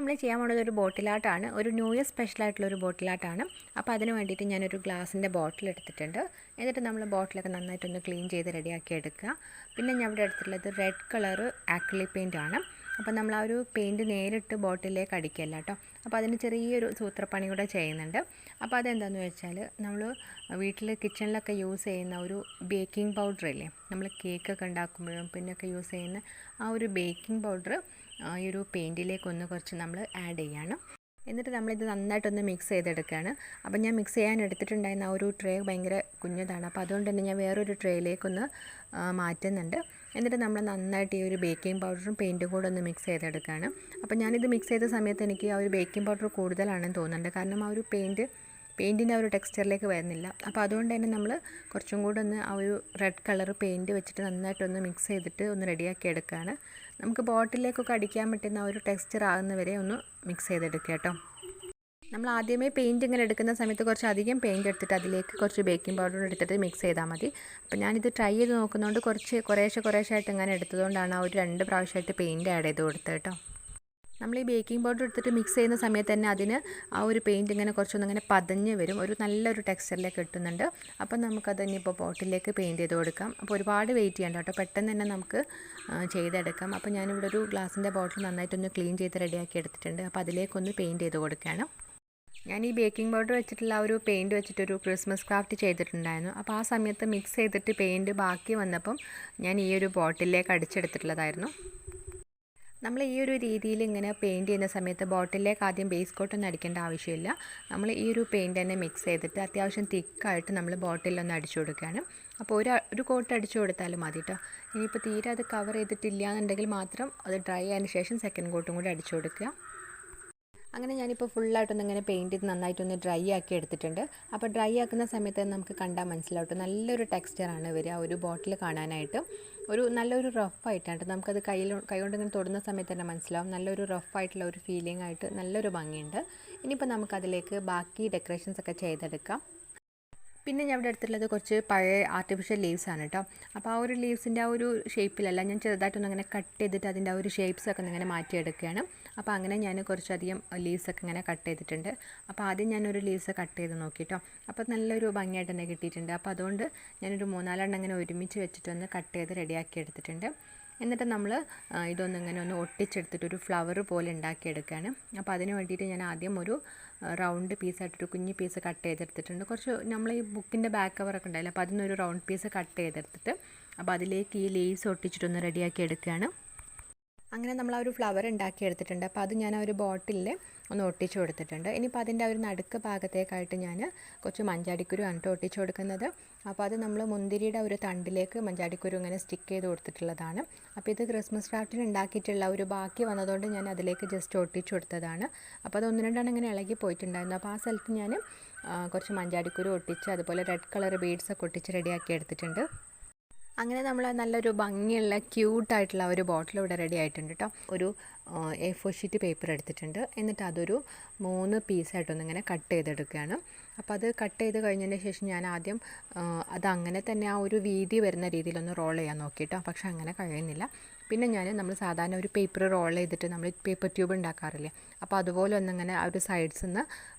നമ്മൾ ചെയ്യാൻ പോകുന്നത് ഒരു ബോട്ടിൽ ആർട്ടാണ്. ഒരു ന്യൂ ഇയർ സ്പെഷ്യലായിട്ടുള്ള ഒരു ബോട്ടിൽ ആർട്ടാണ്. അപ്പോൾ അതിന് വേണ്ടിയിട്ട് ഞാനൊരു ഗ്ലാസിൻ്റെ ബോട്ടിൽ എടുത്തിട്ടുണ്ട്. എന്നിട്ട് നമ്മൾ ബോട്ടിലൊക്കെ നന്നായിട്ടൊന്ന് ക്ലീൻ ചെയ്ത് റെഡിയാക്കി എടുക്കുക. പിന്നെ ഞാൻ ഇവിടെ എടുത്തിട്ടുള്ളത് റെഡ് കളർ ആക്രിലിക് പെയിൻ്റ് ആണ്. അപ്പോൾ നമ്മൾ ആ ഒരു പെയിൻറ്റ് നേരിട്ട് ബോട്ടിലേക്ക് അടിക്കല്ല കേട്ടോ. അപ്പോൾ അതിന് ചെറിയൊരു സൂത്രപ്പണി കൂടെ ചെയ്യുന്നുണ്ട്. അപ്പോൾ അതെന്താണെന്ന് വെച്ചാൽ നമ്മൾ വീട്ടിൽ കിച്ചണിലൊക്കെ യൂസ് ചെയ്യുന്ന ഒരു ബേക്കിംഗ് പൗഡർ ഇല്ലേ, നമ്മൾ കേക്കൊക്കെ ഉണ്ടാക്കുമ്പോഴും പിന്നൊക്കെ യൂസ് ചെയ്യുന്ന ആ ഒരു ബേക്കിംഗ് പൗഡർ ഈ ഒരു പെയിൻറ്റിലേക്കൊന്ന് കുറച്ച് നമ്മൾ ആഡ് ചെയ്യാണ്. എന്നിട്ട് നമ്മളിത് നന്നായിട്ടൊന്ന് മിക്സ് ചെയ്തെടുക്കുകയാണ്. അപ്പോൾ ഞാൻ മിക്സ് ചെയ്യാൻ എടുത്തിട്ടുണ്ടായിരുന്ന ആ ഒരു ട്രേ ഭയങ്കര കുഞ്ഞതാണ്. അപ്പോൾ അതുകൊണ്ട് തന്നെ ഞാൻ വേറൊരു ട്രേയിലേക്കൊന്ന് മാറ്റുന്നുണ്ട്. എന്നിട്ട് നമ്മൾ നന്നായിട്ട് ഈ ഒരു ബേക്കിംഗ് പൗഡറും പെയിൻറ്റും കൂടെ ഒന്ന് മിക്സ് ചെയ്തെടുക്കുകയാണ്. അപ്പോൾ ഞാനിത് മിക്സ് ചെയ്ത സമയത്ത് എനിക്ക് ആ ഒരു ബേക്കിംഗ് പൗഡർ കൂടുതലാണെന്ന് തോന്നുന്നുണ്ട്. കാരണം ആ ഒരു പെയിൻറ്റിൻ്റെ ആ ഒരു ടെക്സ്ചറിലേക്ക് വരുന്നില്ല. അപ്പോൾ അതുകൊണ്ട് തന്നെ നമ്മൾ കുറച്ചും കൂടെ ഒന്ന് ആ ഒരു റെഡ് കളർ പെയിൻറ്റ് വെച്ചിട്ട് നന്നായിട്ടൊന്ന് മിക്സ് ചെയ്തിട്ട് ഒന്ന് റെഡിയാക്കി എടുക്കുകയാണ്. നമുക്ക് ബോട്ടിലേക്കൊക്കെ അടിക്കാൻ പറ്റുന്ന ആ ഒരു ടെക്സ്ചർ ആകുന്നവരെ ഒന്ന് മിക്സ് ചെയ്തെടുക്കുക കേട്ടോ. നമ്മൾ ആദ്യമേ പെയിൻറ്റ് ഇങ്ങനെ എടുക്കുന്ന സമയത്ത് കുറച്ച് അധികം പെയിൻറ്റ് എടുത്തിട്ട് അതിലേക്ക് കുറച്ച് ബേക്കിംഗ് പൗഡർ എടുത്തിട്ട് മിക്സ് ചെയ്താൽ മതി. അപ്പോൾ ഞാനിത് ട്രൈ ചെയ്ത് നോക്കുന്നതുകൊണ്ട് കുറേശ്ശായിട്ട് ഇങ്ങനെ എടുത്തതുകൊണ്ടാണ് ആ ഒരു 2 പ്രാവശ്യമായിട്ട് പെയിൻറ്റ് ആഡ് ചെയ്ത് കൊടുത്തത് കേട്ടോ. നമ്മൾ ഈ ബേക്കിംഗ് പൗഡർ എടുത്തിട്ട് മിക്സ് ചെയ്യുന്ന സമയത്ത് തന്നെ അതിന് ആ ഒരു പെയിൻറ്റ് ഇങ്ങനെ കുറച്ചൊന്നിങ്ങനെ പതഞ്ഞ് വരും, ഒരു നല്ലൊരു ടെക്സ്ചറിലേക്ക് കിട്ടുന്നുണ്ട്. അപ്പം നമുക്കത് ഇനിയിപ്പോൾ ബോട്ടിലേക്ക് പെയിൻറ്റ് ചെയ്ത് കൊടുക്കാം. അപ്പോൾ ഒരുപാട് വെയിറ്റ് ചെയ്യണ്ട കേട്ടോ, പെട്ടെന്ന് തന്നെ നമുക്ക് ചെയ്തെടുക്കാം. അപ്പോൾ ഞാനിവിടെ ഒരു ഗ്ലാസിൻ്റെ ബോട്ടിൽ നന്നായിട്ടൊന്ന് ക്ലീൻ ചെയ്ത് റെഡിയാക്കി എടുത്തിട്ടുണ്ട്. അപ്പോൾ അതിലേക്കൊന്ന് പെയിൻറ്റ് ചെയ്ത് കൊടുക്കുകയാണ്. ഞാൻ ഈ ബേക്കിംഗ് പൗഡർ വെച്ചിട്ടുള്ള ആ ഒരു പെയിൻറ്റ് വെച്ചിട്ടൊരു ക്രിസ്മസ് ക്രാഫ്റ്റ് ചെയ്തിട്ടുണ്ടായിരുന്നു. അപ്പോൾ ആ സമയത്ത് മിക്സ് ചെയ്തിട്ട് പെയിൻറ്റ് ബാക്കി വന്നപ്പം ഞാൻ ഈ ഒരു ബോട്ടിലേക്ക് അടിച്ചെടുത്തിട്ടുള്ളതായിരുന്നു. നമ്മൾ ഈ ഒരു രീതിയിൽ ഇങ്ങനെ പെയിൻറ്റ് ചെയ്യുന്ന സമയത്ത് ബോട്ടിലേക്ക് ആദ്യം ബേസ് കോട്ടൊന്നും അടിക്കേണ്ട ആവശ്യമില്ല. നമ്മൾ ഈ ഒരു പെയിൻറ്റ് തന്നെ മിക്സ് ചെയ്തിട്ട് അത്യാവശ്യം തിക്കായിട്ട് നമ്മൾ ബോട്ടിലൊന്ന് അടിച്ചു കൊടുക്കുകയാണ്. അപ്പോൾ ഒരു കോട്ട് അടിച്ചു കൊടുത്താലും മതി കേട്ടോ. ഇനിയിപ്പോൾ തീരെ അത് കവർ ചെയ്തിട്ടില്ല എന്നുണ്ടെങ്കിൽ മാത്രം അത് ഡ്രൈ ആയതിന് ശേഷം സെക്കൻഡ് കോട്ടും കൂടി അടിച്ചു കൊടുക്കുക. അങ്ങനെ ഞാനിപ്പോൾ ഫുള്ളായിട്ടൊന്ന് ഇങ്ങനെ പെയിൻറ്റ് ചെയ്ത് നന്നായിട്ടൊന്ന് ഡ്രൈ ആക്കി എടുത്തിട്ടുണ്ട്. അപ്പോൾ ഡ്രൈ ആക്കുന്ന സമയത്ത് നമുക്ക് കണ്ടാൽ മനസ്സിലാവും നല്ലൊരു ടെക്സ്ചറാണ് വരിക ഒരു ബോട്ടിൽ കാണാനായിട്ട്. നല്ലൊരു റഫായിട്ടാണ് നമുക്കത് കൈകൊണ്ട് ഇങ്ങനെ തൊടുന്ന സമയത്ത് തന്നെ മനസ്സിലാവും. നല്ലൊരു റഫായിട്ടുള്ള ഒരു ഫീലിംഗ് ആയിട്ട് നല്ലൊരു ഭംഗിയുണ്ട്. ഇനിയിപ്പോൾ നമുക്കതിലേക്ക് ബാക്കി ഡെക്കറേഷൻസ് ഒക്കെ ചെയ്തെടുക്കാം. പിന്നെ ഞാൻ ഇവിടെ എടുത്തിട്ടുള്ളത് കുറച്ച് പഴയ ആർട്ടിഫിഷ്യൽ ലീവ്സാണ് കേട്ടോ. അപ്പോൾ ആ ഒരു ലീവ്സിൻ്റെ ആ ഒരു ഷേപ്പിലല്ല, ഞാൻ ചെറുതായിട്ടൊന്ന് അങ്ങനെ കട്ട് ചെയ്തിട്ട് അതിൻ്റെ ആ ഒരു ഷേപ്സൊക്കെ ഇങ്ങനെ മാറ്റിയെടുക്കുകയാണ്. അപ്പോൾ അങ്ങനെ ഞാൻ കുറച്ചധികം ലീവ്സൊക്കെ ഇങ്ങനെ കട്ട് ചെയ്തിട്ടുണ്ട്. അപ്പോൾ ആദ്യം ഞാനൊരു ലീവ്സ് കട്ട് ചെയ്ത് നോക്കിട്ടോ. അപ്പോൾ നല്ലൊരു ഭംഗിയായിട്ട് തന്നെ കിട്ടിയിട്ടുണ്ട്. അപ്പോൾ അതുകൊണ്ട് ഞാനൊരു 3-4 അങ്ങനെ ഒരുമിച്ച് വെച്ചിട്ടൊന്ന് കട്ട് ചെയ്ത് റെഡിയാക്കി എടുത്തിട്ടുണ്ട്. എന്നിട്ട് നമ്മൾ ഇതൊന്നും ഇങ്ങനെ ഒന്ന് ഒട്ടിച്ചെടുത്തിട്ടൊരു ഫ്ലവർ പോലെ ഉണ്ടാക്കിയെടുക്കുകയാണ്. അപ്പോൾ അതിന് വേണ്ടിയിട്ട് ഞാൻ ആദ്യം ഒരു റൗണ്ട് പീസായിട്ടൊരു കുഞ്ഞ് പീസ് കട്ട് ചെയ്തെടുത്തിട്ടുണ്ട്. കുറച്ച് നമ്മൾ ഈ ബുക്കിൻ്റെ ബാക്ക് കവറൊക്കെ ഉണ്ടായില്ല, അപ്പോൾ അതിനൊരു റൗണ്ട് പീസ് കട്ട് ചെയ്തെടുത്തിട്ട് അപ്പോൾ അതിലേക്ക് ഈ ലീവ്സ് ഒട്ടിച്ചിട്ടൊന്ന് റെഡിയാക്കി എടുക്കുകയാണ്. അങ്ങനെ നമ്മൾ ആ ഒരു ഫ്ലവർ ഉണ്ടാക്കി എടുത്തിട്ടുണ്ട്. അപ്പോൾ അത് ഞാൻ ആ ഒരു ബോട്ടിലിൽ ഒന്ന് ഒട്ടിച്ചു കൊടുത്തിട്ടുണ്ട്. ഇനിയിപ്പോൾ അതിൻ്റെ ആ ഒരു നടുക്ക് ഭാഗത്തേക്കായിട്ട് ഞാൻ കുറച്ച് മഞ്ചാടിക്കുരു ആണ് ഒട്ടിച്ചു കൊടുക്കുന്നത്. അപ്പോൾ അത് നമ്മൾ മുന്തിരിയുടെ ഒരു തണ്ടിലേക്ക് മഞ്ചാടിക്കുരു ഇങ്ങനെ സ്റ്റിക്ക് ചെയ്ത് കൊടുത്തിട്ടുള്ളതാണ്. അപ്പോൾ ഇത് ക്രിസ്മസ് ക്രാഫ്റ്റിന് ഉണ്ടാക്കിയിട്ടുള്ള ഒരു ബാക്കി വന്നതുകൊണ്ട് ഞാൻ അതിലേക്ക് ജസ്റ്റ് ഒട്ടിച്ചു കൊടുത്തതാണ്. അപ്പോൾ അത് 1-2 ഇങ്ങനെ ഇളകി പോയിട്ടുണ്ടായിരുന്നു. അപ്പോൾ ആ സ്ഥലത്ത് ഞാൻ കുറച്ച് മഞ്ചാടിക്കുരു ഒട്ടിച്ച് അതുപോലെ റെഡ് കളർ ബീഡ്സൊക്കെ ഒട്ടിച്ച് റെഡിയാക്കി എടുത്തിട്ടുണ്ട്. അങ്ങനെ നമ്മൾ നല്ലൊരു ഭംഗിയുള്ള ക്യൂട്ടായിട്ടുള്ള ഒരു ബോട്ടിൽ ഇവിടെ റെഡി ആയിട്ടുണ്ട് കേട്ടോ. ഒരു A4 ഷീറ്റ് പേപ്പർ എടുത്തിട്ടുണ്ട്. എന്നിട്ട് അതൊരു 3 പീസായിട്ടൊന്ന് ഇങ്ങനെ കട്ട് ചെയ്തെടുക്കുകയാണ്. അപ്പോൾ അത് കട്ട് ചെയ്ത് കഴിഞ്ഞതിന് ശേഷം ഞാൻ ആദ്യം അതങ്ങനെ തന്നെ ആ ഒരു വീതി വരുന്ന രീതിയിലൊന്ന് റോൾ ചെയ്യാൻ നോക്കിയിട്ടോ. പക്ഷേ അങ്ങനെ കഴിയുന്നില്ല. പിന്നെ നമ്മൾ സാധാരണ ഒരു പേപ്പർ റോൾ ചെയ്തിട്ട് നമ്മൾ പേപ്പർ ട്യൂബ് ഉണ്ടാക്കാറില്ലേ, അപ്പോൾ അതുപോലെ ഒന്നിങ്ങനെ ആ ഒരു സൈഡ്സിൽ നിന്ന്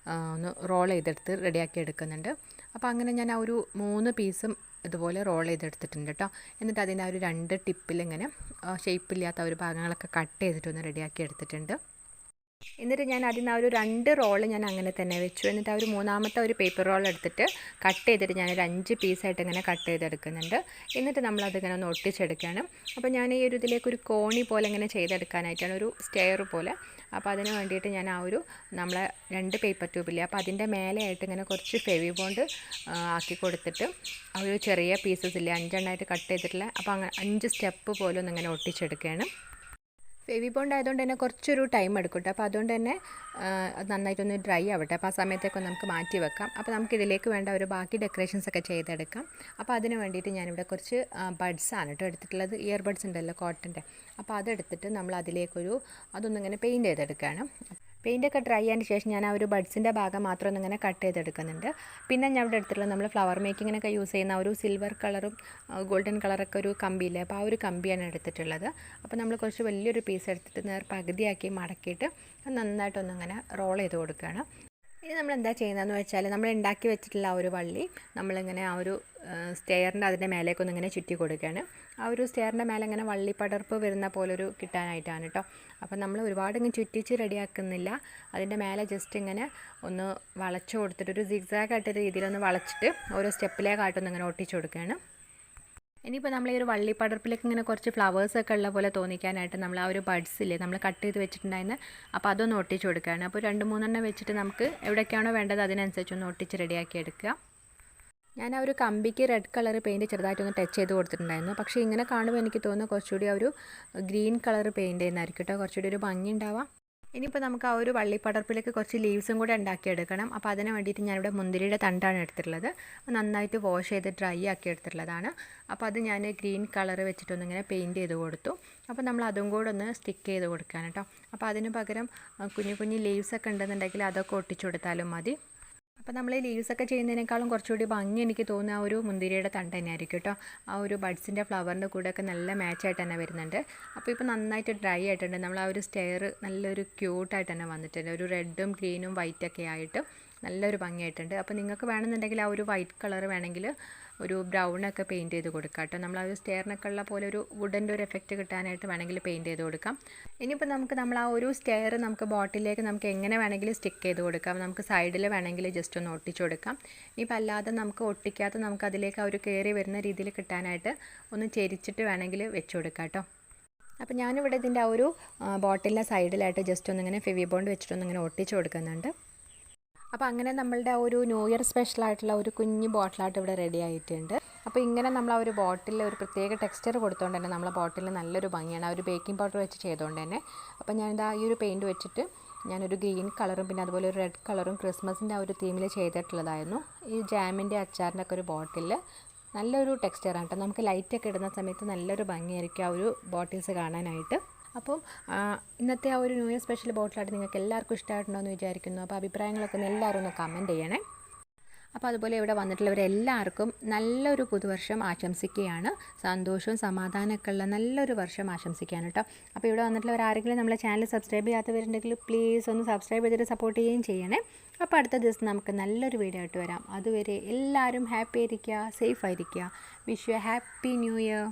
ഒന്ന് റോൾ ചെയ്തെടുത്ത് റെഡിയാക്കി എടുക്കുന്നുണ്ട്. അപ്പോൾ അങ്ങനെ ഞാൻ ആ ഒരു 3 പീസും ഇതുപോലെ റോൾ ചെയ്തെടുത്തിട്ടുണ്ട് കേട്ടോ. എന്നിട്ട് അതിൻ്റെ ആ ഒരു 2 ടിപ്പിൽ ഇങ്ങനെ ഷേപ്പില്ലാത്ത ഒരു ഭാഗങ്ങളൊക്കെ കട്ട് ചെയ്തിട്ടൊന്ന് റെഡിയാക്കി എടുത്തിട്ടുണ്ട്. എന്നിട്ട് ഞാൻ അതിന് ആ ഒരു 2 റോള് ഞാൻ അങ്ങനെ തന്നെ വെച്ചു. എന്നിട്ട് ആ ഒരു 3-ാമത്തെ ഒരു പേപ്പർ റോൾ എടുത്തിട്ട് കട്ട് ചെയ്തിട്ട് ഞാനൊരു 5 പീസായിട്ട് ഇങ്ങനെ കട്ട് ചെയ്തെടുക്കുന്നുണ്ട്. എന്നിട്ട് നമ്മളതിങ്ങനെ ഒന്ന് ഒട്ടിച്ചെടുക്കുകയാണ്. അപ്പോൾ ഞാൻ ഈ ഒരു ഇതിലേക്കൊരു കോണി പോലെ ഇങ്ങനെ ചെയ്തെടുക്കാനായിട്ടാണ്, ഒരു സ്റ്റെയർ പോലെ. അപ്പോൾ അതിന് വേണ്ടിയിട്ട് ഞാൻ ആ ഒരു നമ്മളെ 2 പേപ്പർ ട്യൂബില്ലേ, അപ്പോൾ അതിൻ്റെ മേലെയായിട്ട് ഇങ്ങനെ കുറച്ച് ഫെവിബോണ്ട് ആക്കി കൊടുത്തിട്ട് ആ ഒരു ചെറിയ പീസസ് ഇല്ലേ 5 എണ്ണമായിട്ട് കട്ട് ചെയ്തിട്ടില്ല, അപ്പോൾ അങ്ങനെ 5 സ്റ്റെപ്പ് പോലെ ഒന്നിങ്ങനെ ഒട്ടിച്ചെടുക്കുകയാണ്. ഫെവിബോണ്ട് ആയതുകൊണ്ട് തന്നെ കുറച്ചൊരു ടൈം എടുക്കും കേട്ടോ. അപ്പോൾ അതുകൊണ്ട് തന്നെ അത് നന്നായിട്ടൊന്ന് ഡ്രൈ ആവട്ടെ. അപ്പോൾ ആ സമയത്തേക്ക് നമുക്ക് മാറ്റി വെക്കാം. അപ്പോൾ നമുക്ക് ഇതിലേക്ക് വേണ്ട ഒരു ബാക്കി ഡെക്കറേഷൻസ് ഒക്കെ ചെയ്തെടുക്കാം. അപ്പോൾ അതിന് വേണ്ടിയിട്ട് ഞാനിവിടെ കുറച്ച് ബഡ്സാണ് കേട്ടോ എടുത്തിട്ടുള്ളത്. ഇയർ ബഡ്സ് ഉണ്ടല്ലോ കോട്ടൻ്റെ, അപ്പോൾ അതെടുത്തിട്ട് നമ്മൾ അതിലേക്കൊരു അതൊന്നിങ്ങനെ പെയിൻറ്റ് ചെയ്തെടുക്കുകയാണ്. പെയിൻ്റൊക്കെ ഡ്രൈ ആയതിന് ശേഷം ഞാൻ ആ ഒരു ബഡ്സിൻ്റെ ഭാഗം മാത്രം ഒന്നിങ്ങനെ കട്ട് ചെയ്തെടുക്കുന്നുണ്ട്. പിന്നെ ഞാൻ ഇവിടെ എടുത്തിട്ടുള്ളത് നമ്മൾ ഫ്ലവർ മേക്കിങ്ങിനൊക്കെ യൂസ് ചെയ്യുന്ന ഒരു സിൽവർ കളറും ഗോൾഡൻ കളറൊക്കെ ഒരു കമ്പിയില്ലേ, അപ്പോൾ ആ ഒരു കമ്പിയാണ് എടുത്തിട്ടുള്ളത്. അപ്പോൾ നമ്മൾ കുറച്ച് വലിയൊരു പീസ് എടുത്തിട്ട് പകുതിയാക്കി മടക്കിയിട്ട് നന്നായിട്ടൊന്നിങ്ങനെ റോൾ ചെയ്ത് കൊടുക്കുകയാണ്. ഇനി നമ്മൾ എന്താ ചെയ്യുന്നതെന്ന് വെച്ചാൽ നമ്മൾ ഉണ്ടാക്കി വെച്ചിട്ടുള്ള ആ ഒരു വള്ളി നമ്മളിങ്ങനെ ആ ഒരു സ്റ്റെയറിൻ്റെ അതിൻ്റെ മേലേക്കൊന്നിങ്ങനെ ചുറ്റി കൊടുക്കുകയാണ്. ആ ഒരു സ്റ്റെയറിൻ്റെ മേലെ ഇങ്ങനെ വള്ളി പടർപ്പ് വരുന്ന പോലൊരു കിട്ടാനായിട്ടാണ് കേട്ടോ. അപ്പോൾ നമ്മൾ ഒരുപാട് ഇങ്ങനെ ചുറ്റിച്ച് റെഡിയാക്കുന്നില്ല, അതിൻ്റെ മേലെ ജസ്റ്റ് ഇങ്ങനെ ഒന്ന് വളച്ചു കൊടുത്തിട്ട് ഒരു സിഗ്സാഗായിട്ടൊരു രീതിയിലൊന്ന് വളച്ചിട്ട് ഓരോ സ്റ്റെപ്പിലേക്കായിട്ടൊന്ന് ഇങ്ങനെ ഒട്ടിച്ചു കൊടുക്കുകയാണ്. ഇനിയിപ്പോൾ നമ്മൾ ഈ ഒരു വള്ളി പടർപ്പിലേക്ക് ഇങ്ങനെ കുറച്ച് ഫ്ലവേഴ്സൊക്കെ ഉള്ള പോലെ തോന്നിക്കാനായിട്ട് നമ്മൾ ആ ഒരു ബഡ്സില്ലേ നമ്മൾ കട്ട് ചെയ്ത് വെച്ചിട്ടുണ്ടായിരുന്നു, അപ്പോൾ അതൊന്ന് ഒട്ടിച്ച് കൊടുക്കുകയാണ്. അപ്പോൾ 2-3 വെച്ചിട്ട് നമുക്ക് എവിടെയൊക്കെയാണോ വേണ്ടത് അതിനനുസരിച്ചൊന്ന് ഒട്ടിച്ച് റെഡിയാക്കി എടുക്കുക. ഞാൻ ആ ഒരു കമ്പിക്ക് റെഡ് കളർ പെയിൻറ്റ് ചെറുതായിട്ടൊന്ന് ടച്ച് ചെയ്ത് കൊടുത്തിട്ടുണ്ടായിരുന്നു. പക്ഷേ ഇങ്ങനെ കാണുമ്പോൾ എനിക്ക് തോന്നുന്നു കുറച്ചുകൂടി ആ ഒരു ഗ്രീൻ കളർ പെയിൻറ്റ് ചെയ്യുന്നതായിരിക്കും കേട്ടോ കുറച്ചുകൂടി ഒരു ഭംഗി ഉണ്ടാവാം. ഇനിയിപ്പോൾ നമുക്ക് ആ ഒരു വള്ളിപ്പടർപ്പിലേക്ക് കുറച്ച് ലീവ്സും കൂടെ ഉണ്ടാക്കിയെടുക്കണം. അപ്പോൾ അതിന് വേണ്ടിയിട്ട് ഞാനിവിടെ മുന്തിരിയുടെ തണ്ടാണ് എടുത്തിട്ടുള്ളത്. നന്നായിട്ട് വാഷ് ചെയ്ത് ഡ്രൈ ആക്കി എടുത്തിട്ടുള്ളതാണ്. അപ്പോൾ അത് ഞാൻ ഗ്രീൻ കളർ വെച്ചിട്ടൊന്നിങ്ങനെ പെയിൻറ്റ് ചെയ്ത് കൊടുത്തു. അപ്പോൾ നമ്മൾ അതും കൂടെ ഒന്ന് സ്റ്റിക്ക് ചെയ്ത് കൊടുക്കാൻ കേട്ടോ. അപ്പോൾ അതിന് പകരം കുഞ്ഞു കുഞ്ഞു ലീവ്സൊക്കെ ഉണ്ടെന്നുണ്ടെങ്കിൽ അതൊക്കെ ഒട്ടിച്ചു കൊടുത്താലും മതി. അപ്പോൾ നമ്മൾ ഈ ലീവ്സൊക്കെ ചെയ്യുന്നതിനേക്കാളും കുറച്ചുകൂടി ഭംഗി എനിക്ക് തോന്നുന്ന ആ ഒരു മുന്തിരിയുടെ തണ്ട് തന്നെയായിരിക്കും കേട്ടോ. ആ ഒരു ബഡ്സിൻ്റെ ഫ്ലവറിൻ്റെ കൂടെയൊക്കെ നല്ല മാച്ചായിട്ട് തന്നെ വരുന്നുണ്ട്. അപ്പോൾ ഇപ്പോൾ നന്നായിട്ട് ഡ്രൈ ആയിട്ടുണ്ട്. നമ്മൾ ആ ഒരു സ്റ്റെയർ നല്ലൊരു ക്യൂട്ടായിട്ട് തന്നെ വന്നിട്ടുണ്ട്. ഒരു റെഡും ഗ്രീനും വൈറ്റൊക്കെ ആയിട്ട് നല്ലൊരു ഭംഗിയായിട്ടുണ്ട്. അപ്പോൾ നിങ്ങൾക്ക് വേണമെന്നുണ്ടെങ്കിൽ ആ ഒരു വൈറ്റ് കളർ വേണമെങ്കിൽ ഒരു ബ്രൗണൊക്കെ പെയിൻറ്റ് ചെയ്ത് കൊടുക്കാം കേട്ടോ. നമ്മൾ ആ ഒരു സ്റ്റെയറിനൊക്കെ ഉള്ള പോലെ ഒരു വുഡൻ്റെ ഒരു എഫക്റ്റ് കിട്ടാനായിട്ട് വേണമെങ്കിൽ പെയിൻറ്റ് ചെയ്ത് കൊടുക്കാം. ഇനിയിപ്പോൾ നമ്മൾ ആ ഒരു സ്റ്റെയർ നമുക്ക് ബോട്ടിലേക്ക് നമുക്ക് എങ്ങനെ വേണമെങ്കിലും സ്റ്റിക്ക് ചെയ്ത് കൊടുക്കാം. നമുക്ക് സൈഡിൽ വേണമെങ്കിൽ ജസ്റ്റ് ഒന്ന് ഒട്ടിച്ചു കൊടുക്കാം. ഇനിയിപ്പോൾ അല്ലാതെ നമുക്ക് ഒട്ടിക്കാത്ത നമുക്ക് അതിലേക്ക് ആ ഒരു കയറി വരുന്ന രീതിയിൽ കിട്ടാനായിട്ട് ഒന്ന് ചെരിച്ചിട്ട് വേണമെങ്കിൽ വെച്ച് കൊടുക്കാം കേട്ടോ. അപ്പോൾ ഞാനിവിടെ ഇതിൻ്റെ ആ ഒരു ബോട്ടിലിൻ്റെ സൈഡിലായിട്ട് ജസ്റ്റ് ഒന്നിങ്ങനെ ഫെവിബോണ്ട് വെച്ചിട്ടൊന്നിങ്ങനെ ഒട്ടിച്ചു കൊടുക്കുന്നുണ്ട്. അപ്പോൾ അങ്ങനെ നമ്മളുടെ ആ ഒരു ന്യൂ ഇയർ സ്പെഷ്യലായിട്ടുള്ള ഒരു കുഞ്ഞ് ബോട്ടിലായിട്ട് ഇവിടെ റെഡി ആയിട്ടുണ്ട്. അപ്പോൾ ഇങ്ങനെ നമ്മൾ ആ ഒരു ബോട്ടിൽ ഒരു പ്രത്യേക ടെക്സ്ചർ കൊടുത്തുകൊണ്ട് തന്നെ നമ്മളെ ബോട്ടിൽ നല്ലൊരു ഭംഗിയാണ്, ആ ഒരു ബേക്കിംഗ് പൗഡർ വെച്ച് ചെയ്തുകൊണ്ട് തന്നെ. അപ്പോൾ ഞാനിതാ ഈ ഒരു പെയിൻറ്റ് വെച്ചിട്ട് ഞാനൊരു ഗ്രീൻ കളറും പിന്നെ അതുപോലെ ഒരു റെഡ് കളറും ക്രിസ്മസിൻ്റെ ആ ഒരു തീമിൽ ചെയ്തിട്ടുള്ളതായിരുന്നു. ഈ ജാമിൻ്റെ അച്ചാറിൻ്റെ ഒക്കെ ഒരു ബോട്ടിൽ നല്ലൊരു ടെക്സ്ചറാണ് കേട്ടോ. നമുക്ക് ലൈറ്റൊക്കെ ഇടുന്ന സമയത്ത് നല്ലൊരു ഭംഗിയായിരിക്കും ആ ഒരു ബോട്ടിൽസ് കാണാനായിട്ട്. അപ്പം ഇന്നത്തെ ആ ഒരു ന്യൂ ഇയർ സ്പെഷ്യൽ ബോട്ടിലായിട്ട് നിങ്ങൾക്ക് എല്ലാവർക്കും ഇഷ്ടമായിട്ടുണ്ടോ എന്ന് വിചാരിക്കുന്നു. അപ്പോൾ അഭിപ്രായങ്ങളൊക്കെ ഒന്ന് എല്ലാവരും ഒന്ന് കമൻറ്റ് ചെയ്യണേ. അപ്പോൾ അതുപോലെ ഇവിടെ വന്നിട്ടുള്ളവരെല്ലാവർക്കും നല്ലൊരു പുതുവർഷം ആശംസിക്കുകയാണ്. സന്തോഷവും സമാധാനമൊക്കെ ഉള്ള നല്ലൊരു വർഷം ആശംസിക്കുകയാണ് കേട്ടോ. അപ്പോൾ ഇവിടെ വന്നിട്ടുള്ളവർ ആരെങ്കിലും നമ്മളെ ചാനൽ സബ്സ്ക്രൈബ് ചെയ്യാത്തവരുണ്ടെങ്കിൽ പ്ലീസ് ഒന്ന് സബ്സ്ക്രൈബ് ചെയ്തിട്ട് സപ്പോർട്ട് ചെയ്യുകയും ചെയ്യണേ. അപ്പോൾ അടുത്ത ദിവസം നമുക്ക് നല്ലൊരു വീഡിയോ ആയിട്ട് വരാം. അതുവരെ എല്ലാവരും ഹാപ്പി ആയിരിക്കുക, സേഫ് ആയിരിക്കുക. Wish you A happy new year.